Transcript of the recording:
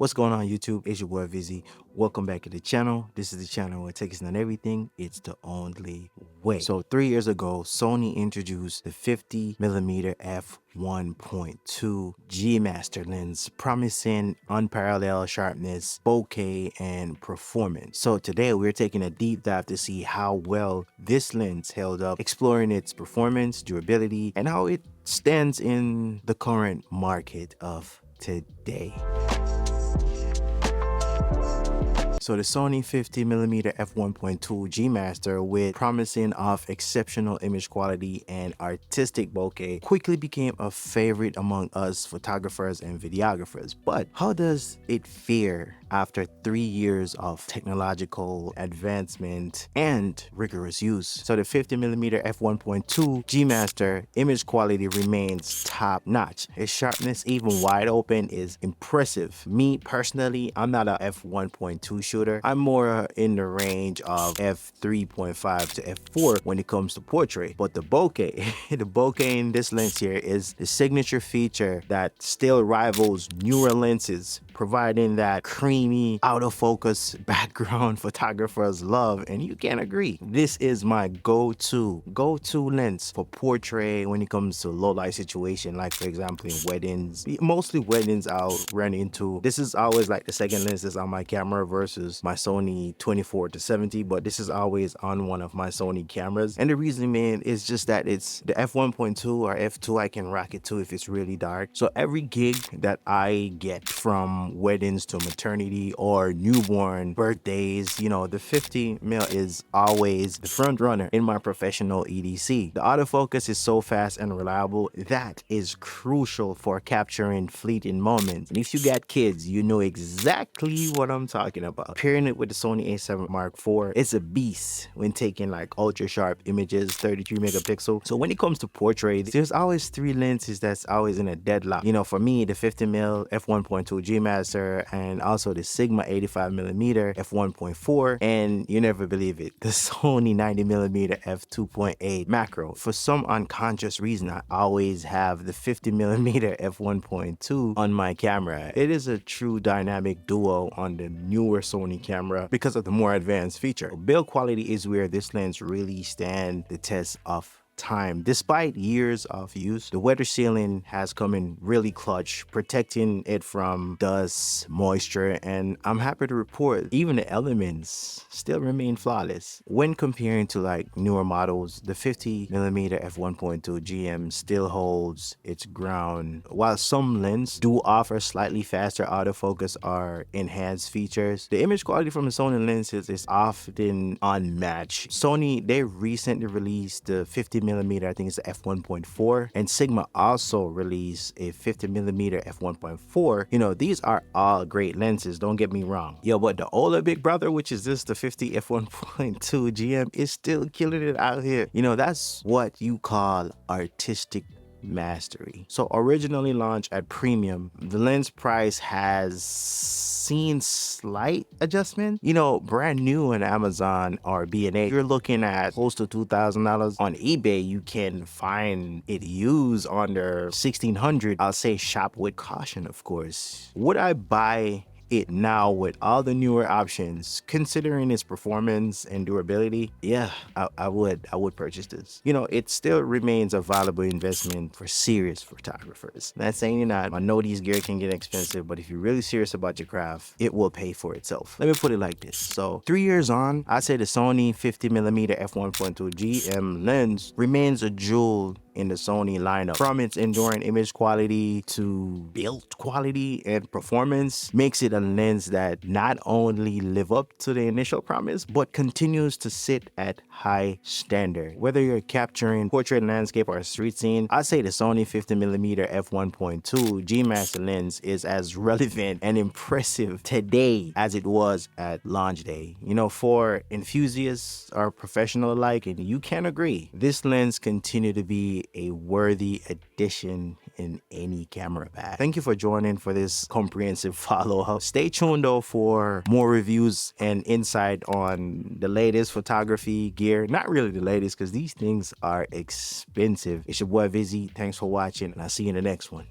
What's going on YouTube? It's your boy Vizzy. Welcome back to the channel. This is the channel where it takes on everything. It's the only way. So 3 years ago, Sony introduced the 50mm f1.2 G Master lens, promising unparalleled sharpness, bokeh, and performance. So today we're taking a deep dive to see how well this lens held up, exploring its performance, durability, and how it stands in the current market of today. So the Sony 50mm f1.2 G Master, with promising of exceptional image quality and artistic bokeh, quickly became a favorite among us photographers and videographers. But how does it fare after 3 years of technological advancement and rigorous use? So the 50mm f1.2 G Master image quality remains top notch. Its sharpness, even wide open, is impressive. Me personally, I'm not a f1.2 shooter. I'm more in the range of f3.5 to f4 when it comes to portrait. But the bokeh, the bokeh in this lens here is the signature feature that still rivals newer lenses, providing that creamy, out of focus background photographers love, and you can't agree. This is my go-to lens for portrait when it comes to low light situation, like for example in weddings. Mostly weddings I'll run into. This is always like the second lens that's on my camera versus my Sony 24-70, but this is always on one of my Sony cameras. And the reason, man, is just that it's the f1.2 or f2. I can rock it too if it's really dark. So every gig that I get, from weddings to maternity or newborn birthdays, you know, the 50mm is always the front runner in my professional EDC. The autofocus is so fast and reliable that is crucial for capturing fleeting moments. And if you got kids, you know exactly what I'm talking about. Pairing it with the Sony a7 Mark IV, it's a beast when taking like ultra sharp images, 33 megapixel. So when it comes to portraits, there's always three lenses that's always in a deadlock. You know, for me, the 50mm f1.2 G Master, and also the Sigma 85mm f1.4, and you never believe it, the Sony 90mm f2.8 macro. For some unconscious reason, I always have the 50mm f1.2 on my camera. It is a true dynamic duo on the newer Sony camera because of the more advanced feature. Build quality is where this lens really stands the test of time. Despite years of use, the weather sealing has come in really clutch, protecting it from dust, moisture, and I'm happy to report even the elements still remain flawless. When comparing to like newer models, the 50mm f1.2 GM still holds its ground. While some lenses do offer slightly faster autofocus or enhanced features, the image quality from the Sony lenses is often unmatched. Sony, they recently released the 50mm, I think it's the f1.4, and Sigma also released a 50mm f1.4. You know, these are all great lenses, don't get me wrong. Yo, but the older big brother, which is this, the 50 f1.2 GM, is still killing it out here. You know, that's what you call artistic mastery. So originally launched at premium, the lens price has seen slight adjustment. You know, brand new on Amazon or B&A, you're looking at close to $2,000. On eBay, you can find it used under $1,600. I'll say shop with caution, of course. Would I buy it now with all the newer options, considering its performance and durability? Yeah, I would purchase this. You know, it still remains a valuable investment for serious photographers. Not saying you're not. I know these gear can get expensive, but if you're really serious about your craft, it will pay for itself. Let me put it like this. So 3 years on, I say the Sony 50mm f1.2 GM lens remains a jewel in the Sony lineup. From its enduring image quality to build quality and performance, makes it a lens that not only live up to the initial promise, but continues to sit at high standard. Whether you're capturing portrait, landscape, or street scene, I'd say the Sony 50mm f1.2 G Master lens is as relevant and impressive today as it was at launch day. You know, for enthusiasts or professional alike, and you can agree, this lens continue to be a worthy addition in any camera bag. Thank you for joining for this comprehensive follow-up. Stay tuned though for more reviews and insight on the latest photography gear. Not really the latest, because these things are expensive. It's your boy Vizzy. Thanks for watching, and I'll see you in the next one.